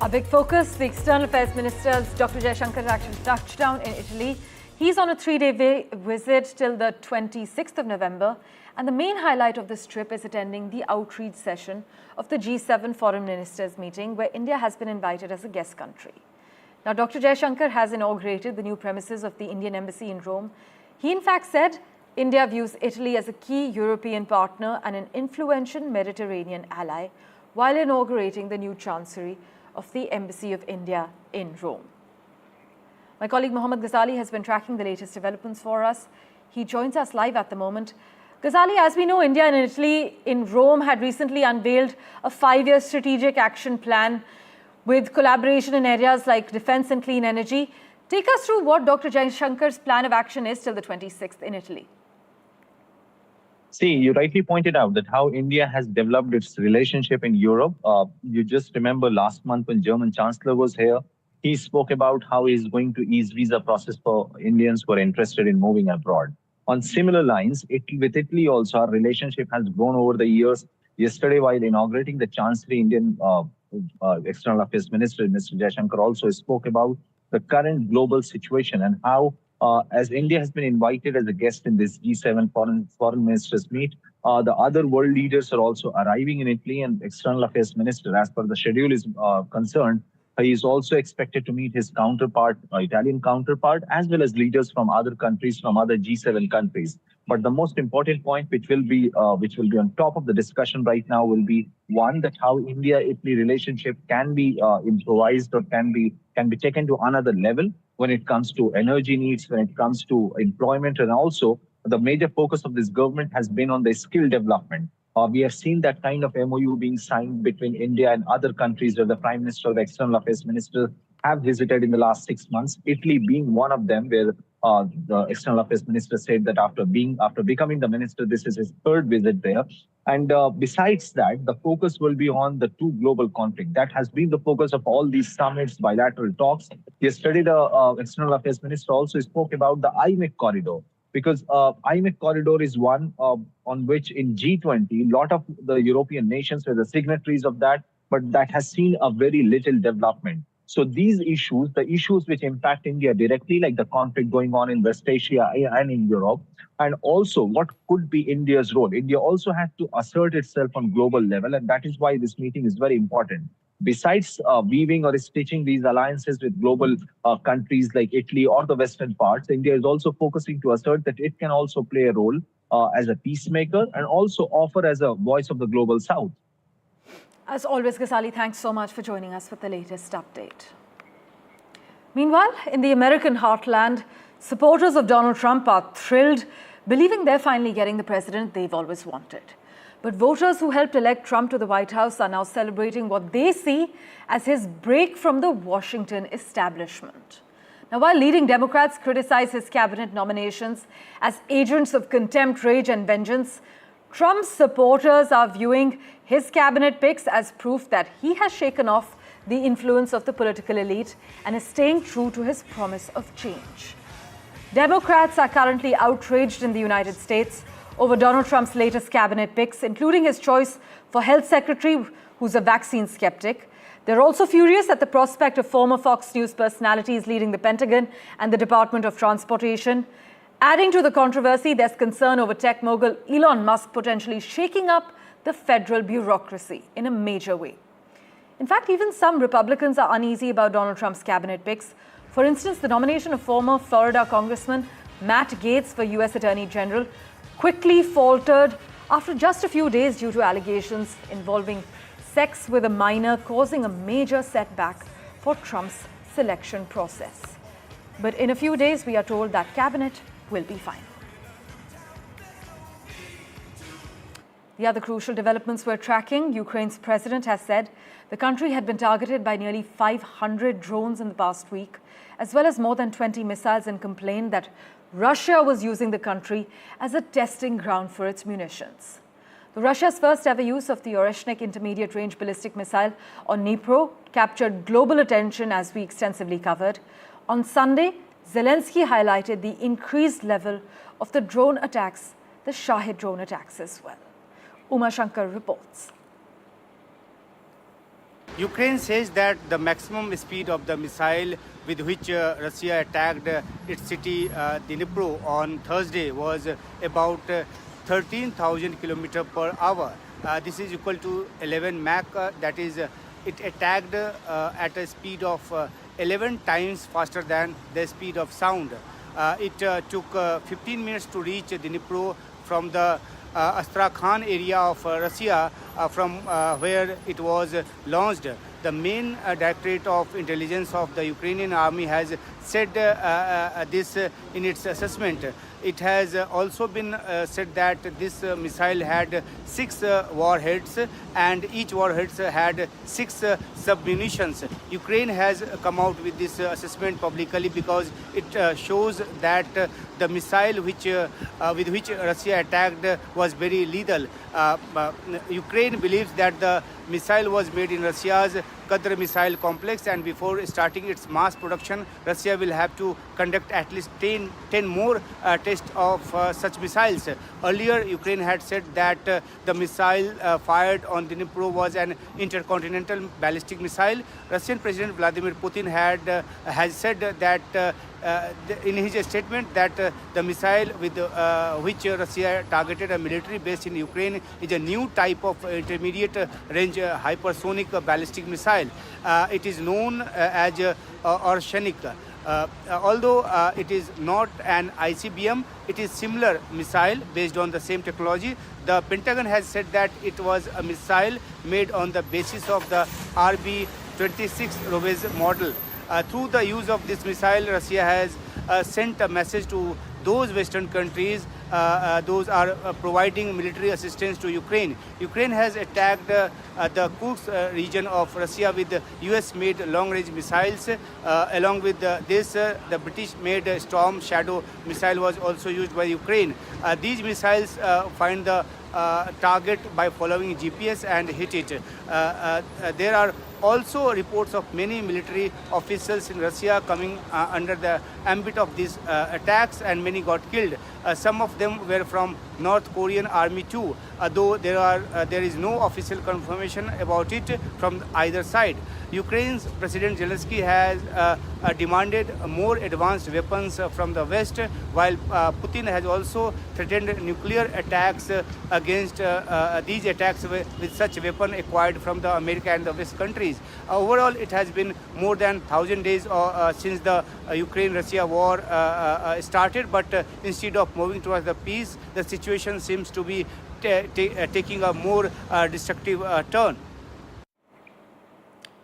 Our big focus, the External Affairs Minister's Dr. Jaishankar actually touched down in Italy. He's on a 3-day visit till the 26th of November. And the main highlight of this trip is attending the outreach session of the G7 Foreign Ministers meeting, where India has been invited as a guest country. Now, Dr. Jaishankar has inaugurated the new premises of the Indian Embassy in Rome. He in fact said India views Italy as a key European partner and an influential Mediterranean ally while inaugurating the new chancery of the Embassy of India in Rome. My colleague Mohammad Ghazali has been tracking the latest developments for us. He joins us live at the moment. Ghazali, as we know, India and Italy in Rome had recently unveiled a 5-year strategic action plan with collaboration in areas like defense and clean energy. Take us through what Dr. Jaishankar's plan of action is till the 26th in Italy. See, you rightly pointed out that how India has developed its relationship in Europe. You just remember last month when German Chancellor was here, he spoke about how he's going to ease visa process for Indians who are interested in moving abroad. On similar lines, with Italy also, our relationship has grown over the years. Yesterday, while inaugurating the Chancery, Indian External Affairs Minister, Mr. Jaishankar, also spoke about the current global situation and how as India has been invited as a guest in this G7 foreign ministers meet, the other world leaders are also arriving in Italy, and External Affairs Minister, as per the schedule is concerned, he is also expected to meet his counterpart, Italian counterpart, as well as leaders from other countries, from other G7 countries. But the most important point, which will be on top of the discussion right now, will be one, that how India-Italy relationship can be improvised or can be taken to another level when it comes to energy needs, when it comes to employment, and also the major focus of this government has been on the skill development. We have seen that kind of MOU being signed between India and other countries, where the Prime Minister or the External Affairs Minister have visited in the last 6 months, Italy being one of them, where the External Affairs Minister said that after becoming the minister, this is his 3rd visit there. And besides that, the focus will be on the 2 global conflict. That has been the focus of all these summits, bilateral talks. Yesterday, the External Affairs Minister also spoke about the IMEC corridor, because IMEC corridor is one on which in G20, a lot of the European nations were the signatories of that, but that has seen a very little development. So these issues, the issues which impact India directly, like the conflict going on in West Asia and in Europe, and also what could be India's role. India also has to assert itself on global level, and that is why this meeting is very important. Besides weaving or stitching these alliances with global countries like Italy or the Western parts, India is also focusing to assert that it can also play a role as a peacemaker and also offer as a voice of the global South. As always, Ghazali, thanks so much for joining us with the latest update. Meanwhile, in the American heartland, supporters of Donald Trump are thrilled, believing they're finally getting the president they've always wanted. But voters who helped elect Trump to the White House are now celebrating what they see as his break from the Washington establishment. Now, while leading Democrats criticize his cabinet nominations as agents of contempt, rage, and vengeance, Trump's supporters are viewing his cabinet picks as proof that he has shaken off the influence of the political elite and is staying true to his promise of change. Democrats are currently outraged in the United States over Donald Trump's latest cabinet picks, including his choice for health secretary, who's a vaccine skeptic. They're also furious at the prospect of former Fox News personalities leading the Pentagon and the Department of Transportation. Adding to the controversy, there's concern over tech mogul Elon Musk potentially shaking up the federal bureaucracy in a major way. In fact, even some Republicans are uneasy about Donald Trump's cabinet picks. For instance, the nomination of former Florida Congressman Matt Gaetz for U.S. Attorney General quickly faltered after just a few days due to allegations involving sex with a minor, causing a major setback for Trump's selection process. But in a few days, we are told that cabinet will be fine. The other crucial developments we're tracking: Ukraine's president has said the country had been targeted by nearly 500 drones in the past week, as well as more than 20 missiles, and complained that Russia was using the country as a testing ground for its munitions. Russia's first ever use of the Oreshnik intermediate range ballistic missile on Dnipro captured global attention, as we extensively covered. On Sunday, Zelensky highlighted the increased level of the drone attacks, the Shahid drone attacks as well. Uma Shankar reports. Ukraine says that the maximum speed of the missile with which Russia attacked its city Dnipro on Thursday was about 13,000 km per hour. This is equal to 11 Mach. That is, it attacked at a speed of 11 times faster than the speed of sound. It took 15 minutes to reach Dnipro from the Astrakhan area of Russia, from where it was launched. The main Directorate of Intelligence of the Ukrainian army has said this in its assessment. It has also been said that this missile had 6 warheads, and each warhead had 6 submunitions. Ukraine has come out with this assessment publicly because it shows that the missile with which Russia attacked was very lethal. Ukraine believes that the missile was made in Russia's Qadr missile complex, and before starting its mass production, Russia will have to conduct at least 10 more tests of such missiles. Earlier, Ukraine had said that the missile fired on Dnipro was an intercontinental ballistic missile. Russian President Vladimir Putin has said that in his statement that the missile with which Russia targeted a military base in Ukraine is a new type of intermediate range hypersonic ballistic missile. It is known as Orshenik. Although it is not an ICBM, it is similar missile based on the same technology. The Pentagon has said that it was a missile made on the basis of the RB-26 Roves model. Through the use of this missile, Russia has sent a message to those Western countries. Those are providing military assistance to Ukraine. Ukraine has attacked the Kursk region of Russia with US-made long-range missiles. Along with this, the British-made Storm Shadow missile was also used by Ukraine. These missiles find the target by following GPS and hit it. There are also reports of many military officials in Russia coming under the ambit of these attacks, and many got killed. Some of them were from North Korean army too, though there is no official confirmation about it from either side. Ukraine's President Zelensky has demanded more advanced weapons from the West, while Putin has also threatened nuclear attacks against these attacks with such weapon acquired from the America and the West countries. Overall, it has been more than 1,000 days since the Ukraine-Russia war started, but instead of moving towards the peace, the situation seems to be taking a more destructive turn.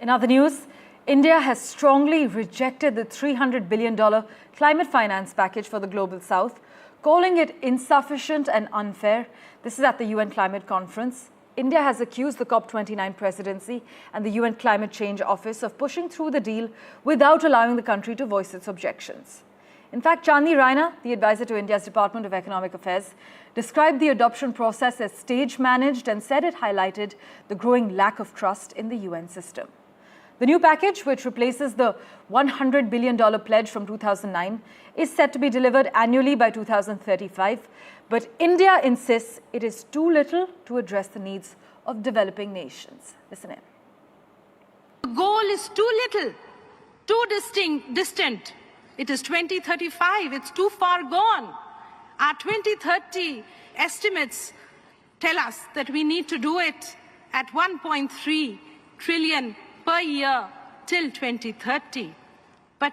In other news, India has strongly rejected the $300 billion climate finance package for the Global South, calling it insufficient and unfair. This is at the UN Climate Conference. India has accused the COP29 presidency and the UN Climate Change Office of pushing through the deal without allowing the country to voice its objections. In fact, Chandni Raina, the advisor to India's Department of Economic Affairs, described the adoption process as stage-managed and said it highlighted the growing lack of trust in the UN system. The new package, which replaces the $100 billion pledge from 2009, is set to be delivered annually by 2035, but India insists it is too little to address the needs of developing nations. Listen in. The goal is too little, too distant. It is 2035, it's too far gone. Our 2030 estimates tell us that we need to do it at 1.3 trillion per year till 2030. But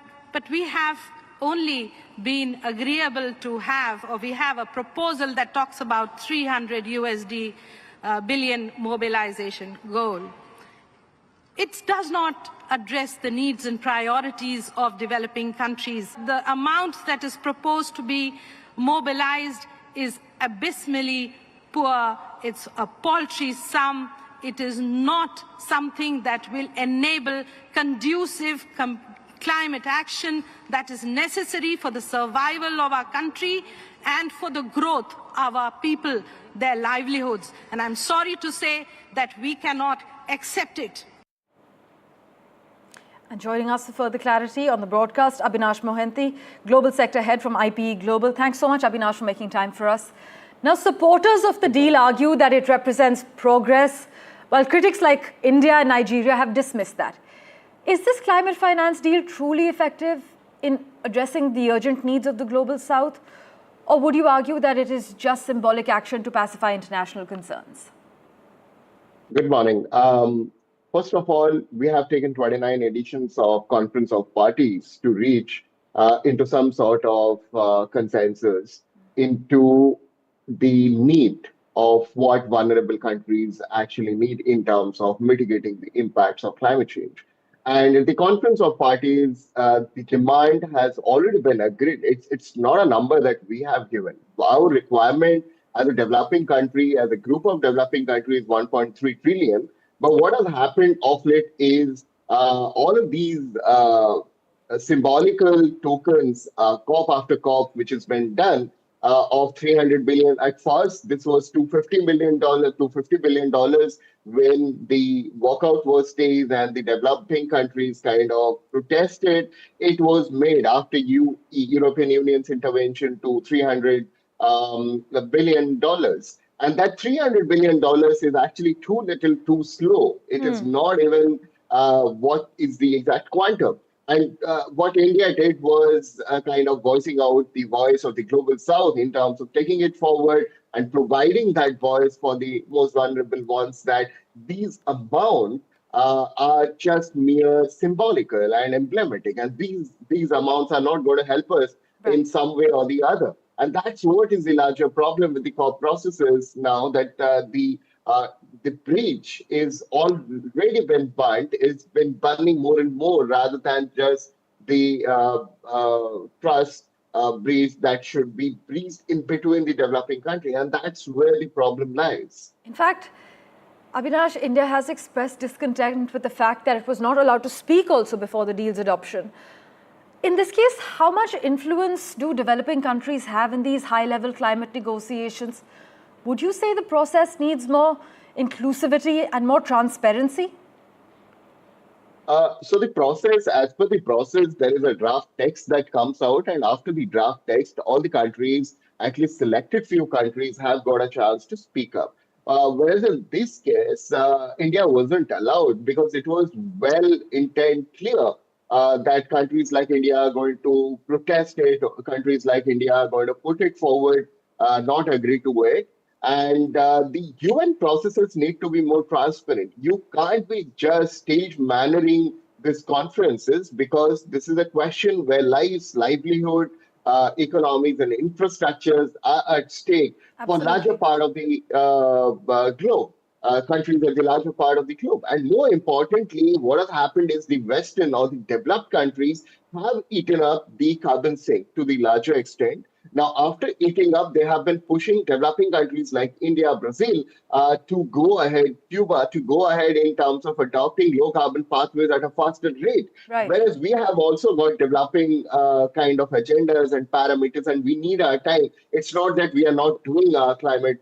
we have only been agreeable to have, or we have a proposal that talks about $300 billion mobilization goal. It does not address the needs and priorities of developing countries. The amount that is proposed to be mobilized is abysmally poor. It's a paltry sum. It is not something that will enable conducive climate action that is necessary for the survival of our country and for the growth of our people, their livelihoods. And I'm sorry to say that we cannot accept it. And joining us for further clarity on the broadcast, Abhinash Mohanty, Global Sector Head from IPE Global. Thanks so much, Abhinash, for making time for us. Now, supporters of the deal argue that it represents progress, while critics like India and Nigeria have dismissed that. Is this climate finance deal truly effective in addressing the urgent needs of the global south? Or would you argue that it is just symbolic action to pacify international concerns? Good morning. First of all, we have taken 29 editions of Conference of Parties to reach into some sort of consensus into the need of what vulnerable countries actually need in terms of mitigating the impacts of climate change. And in the Conference of Parties, the demand has already been agreed. It's not a number that we have given. Our requirement as a developing country, as a group of developing countries, 1.3 trillion. But what has happened of late is all of these symbolical tokens, COP after COP, which has been done, of 300 billion. At first, this was $250 billion when the walkout was staged and the developing countries kind of protested. It was made after European Union's intervention to $300 billion. And that $300 billion is actually too little, too slow. It is not even what is the exact quantum. And what India did was kind of voicing out the voice of the global south in terms of taking it forward and providing that voice for the most vulnerable ones, that these amounts are just mere symbolical and emblematic. And these amounts are not going to help us in some way or the other. And that's what is the larger problem with the COP processes now, that the bridge is already been burnt. It's been burning more and more rather than just the trust bridge that should be breached in between the developing country. And that's where the problem lies. In fact, Avinash, India has expressed discontent with the fact that it was not allowed to speak also before the deal's adoption. In this case, how much influence do developing countries have in these high-level climate negotiations? Would you say the process needs more inclusivity and more transparency? So the process, as per the process, there is a draft text that comes out, and after the draft text, all the countries, at least selected few countries, have got a chance to speak up. Whereas in this case, India wasn't allowed because it was well clear that countries like India are going to protest it, countries like India are going to put it forward, not agree to it. And the UN processes need to be more transparent. You can't be just stage mannering these conferences, because this is a question where lives, livelihood, economies and infrastructures are at stake. Absolutely. For larger part of the globe. Countries are the larger part of the globe. And more importantly, what has happened is the Western or the developed countries have eaten up the carbon sink to the larger extent. Now, after eating up, they have been pushing developing countries like India, Brazil, to go ahead, Cuba, to go ahead in terms of adopting low carbon pathways at a faster rate. Right. Whereas we have also got developing kind of agendas and parameters, and we need our time. It's not that we are not doing our climate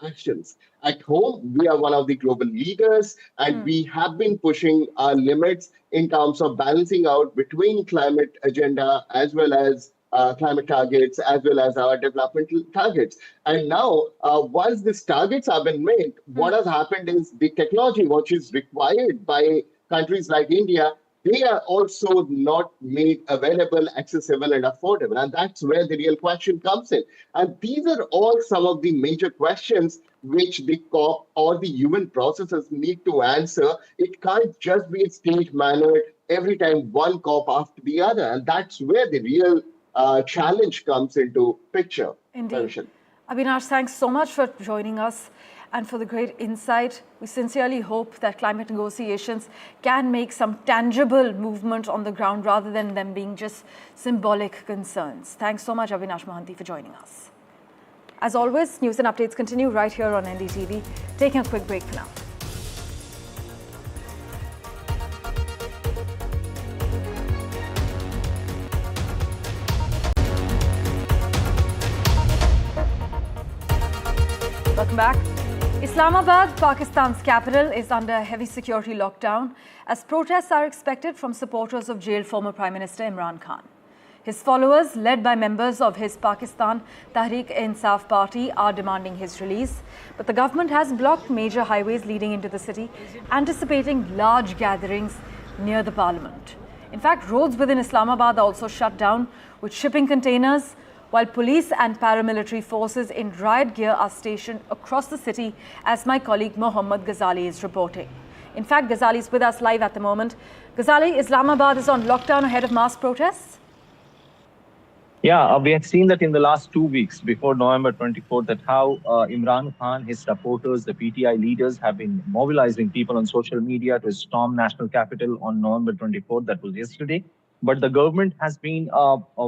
actions. At home, we are one of the global leaders, and we have been pushing our limits in terms of balancing out between climate agenda as well as climate targets, as well as our developmental targets. And now, once these targets have been made, what has happened is the technology which is required by countries like India, they are also not made available, accessible and affordable. And that's where the real question comes in. And these are all some of the major questions which the COP or the UN processes need to answer. It can't just be stage mannered every time one COP after the other. And that's where the real challenge comes into picture. Indeed. Avinash, thanks so much for joining us and for the great insight. We sincerely hope that climate negotiations can make some tangible movement on the ground rather than them being just symbolic concerns. Thanks so much, Avinash Mohanty, for joining us. As always, news and updates continue right here on NDTV. Taking a quick break for now. Welcome back. Islamabad, Pakistan's capital, is under heavy security lockdown as protests are expected from supporters of jailed former Prime Minister Imran Khan. His followers, led by members of his Pakistan Tehreek-e-Insaf party, are demanding his release. But the government has blocked major highways leading into the city, anticipating large gatherings near the parliament. In fact, roads within Islamabad are also shut down with shipping containers, while police and paramilitary forces in riot gear are stationed across the city, as my colleague Mohammad Ghazali is reporting. In fact, Ghazali is with us live at the moment. Ghazali, Islamabad is on lockdown ahead of mass protests? Yeah, we have seen that in the last 2 weeks before November 24th, that how Imran Khan, his supporters, the PTI leaders have been mobilizing people on social media to storm national capital on November 24th. That was yesterday. But the government has been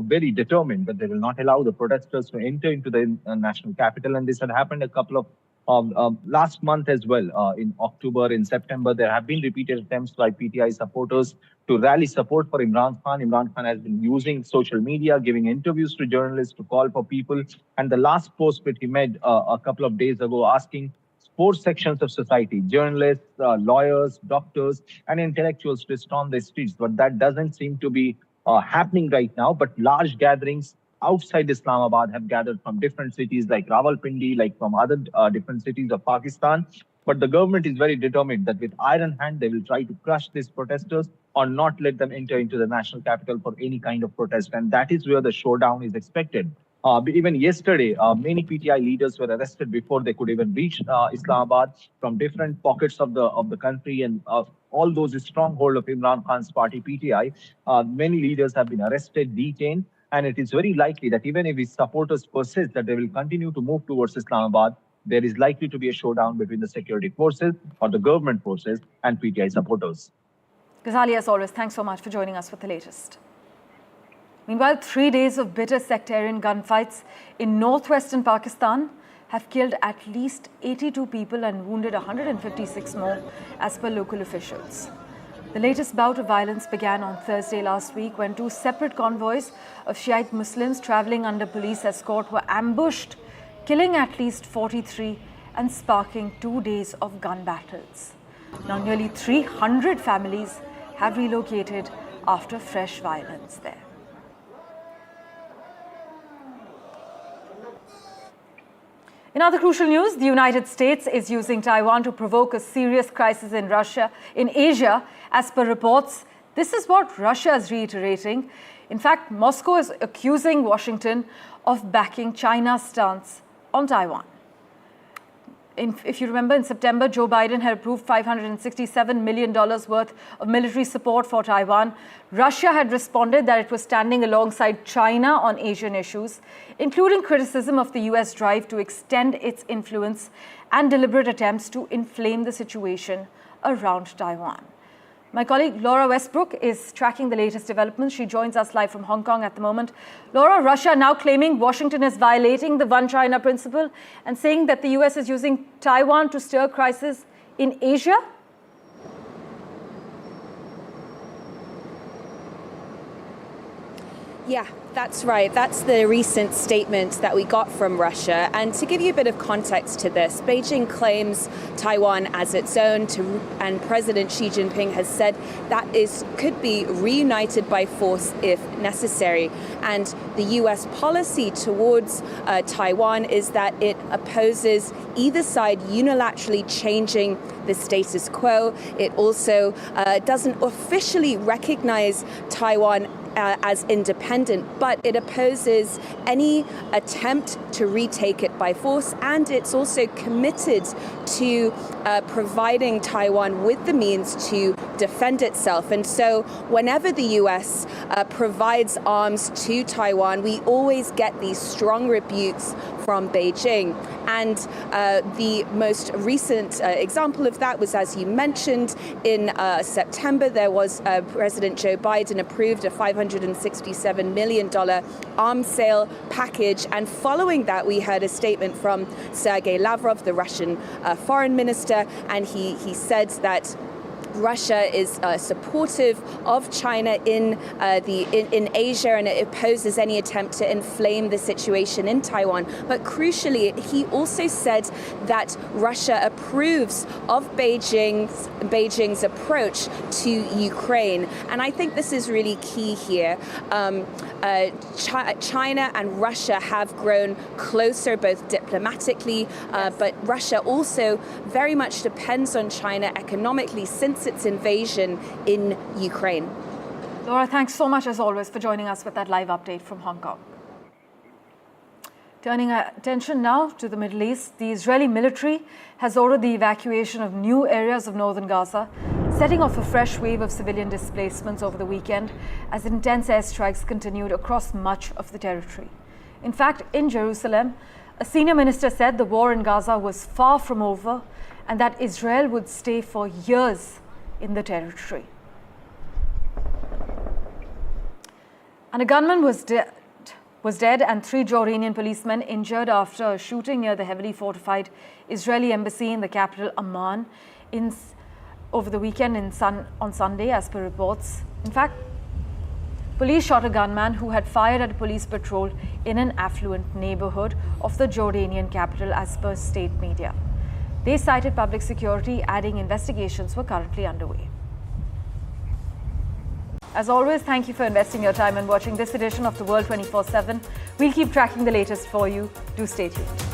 very determined that they will not allow the protesters to enter into the national capital. And this had happened a couple of last month as well. In October, in September, there have been repeated attempts by PTI supporters to rally support for Imran Khan. Imran Khan has been using social media, giving interviews to journalists to call for people. And the last post that he made a couple of days ago asking 4 sections of society, journalists, lawyers, doctors, and intellectuals to storm the streets. But that doesn't seem to be happening right now. But large gatherings outside Islamabad have gathered from different cities like Rawalpindi, like from other different cities of Pakistan. But the government is very determined that with iron hand, they will try to crush these protesters or not let them enter into the national capital for any kind of protest. And that is where the showdown is expected. Even yesterday, many PTI leaders were arrested before they could even reach Islamabad from different pockets of the country, and all those stronghold of Imran Khan's party PTI. Many leaders have been arrested, detained, and it is very likely that even if his supporters persist that they will continue to move towards Islamabad, there is likely to be a showdown between the security forces or the government forces and PTI supporters. Ghazali, as always, thanks so much for joining us with the latest. Meanwhile, 3 days of bitter sectarian gunfights in northwestern Pakistan have killed at least 82 people and wounded 156 more, as per local officials. The latest bout of violence began on Thursday last week when 2 separate convoys of Shiite Muslims travelling under police escort were ambushed, killing at least 43 and sparking 2 days of gun battles. Now, nearly 300 families have relocated after fresh violence there. In other crucial news, the United States is using Taiwan to provoke a serious crisis in Asia, as per reports. This is what Russia is reiterating. In fact, Moscow is accusing Washington of backing China's stance on Taiwan. If you remember, in September, Joe Biden had approved $567 million worth of military support for Taiwan. Russia had responded that it was standing alongside China on Asian issues, including criticism of the US drive to extend its influence and deliberate attempts to inflame the situation around Taiwan. My colleague Laura Westbrook is tracking the latest developments. She joins us live from Hong Kong at the moment. Laura, Russia now claiming Washington is violating the One China principle and saying that the US is using Taiwan to stir crisis in Asia? Yeah, that's right. That's the recent statement that we got from Russia. And to give you a bit of context to this, Beijing claims Taiwan as its own, and President Xi Jinping has said that could be reunited by force if necessary. And the US policy towards Taiwan is that it opposes either side unilaterally changing the status quo. It also doesn't officially recognize Taiwan as independent, but it opposes any attempt to retake it by force, and it's also committed to providing Taiwan with the means to defend itself. And so whenever the US provides arms to Taiwan, we always get these strong rebukes from Beijing. And the most recent example of that was, as you mentioned, in September, there was President Joe Biden approved a $567 million arms sale package. And following that, we heard a statement from Sergei Lavrov, the Russian foreign minister, and he said that Russia is supportive of China in Asia, and it opposes any attempt to inflame the situation in Taiwan. But crucially, he also said that Russia approves of Beijing's approach to Ukraine, and I think this is really key here. China and Russia have grown closer, both diplomatically, but Russia also very much depends on China economically since its invasion in Ukraine. Laura, thanks so much as always for joining us with that live update from Hong Kong. Turning our attention now to the Middle East, the Israeli military has ordered the evacuation of new areas of northern Gaza, setting off a fresh wave of civilian displacements over the weekend as intense airstrikes continued across much of the territory. In fact, in Jerusalem, a senior minister said the war in Gaza was far from over and that Israel would stay for years in the territory. And a gunman was dead and 3 Jordanian policemen injured after a shooting near the heavily fortified Israeli embassy in the capital Amman over the weekend on Sunday, as per reports. In fact, police shot a gunman who had fired at a police patrol in an affluent neighborhood of the Jordanian capital, as per state media. They cited public security, adding investigations were currently underway. As always, thank you for investing your time and watching this edition of The World 24/7. We'll keep tracking the latest for you. Do stay tuned.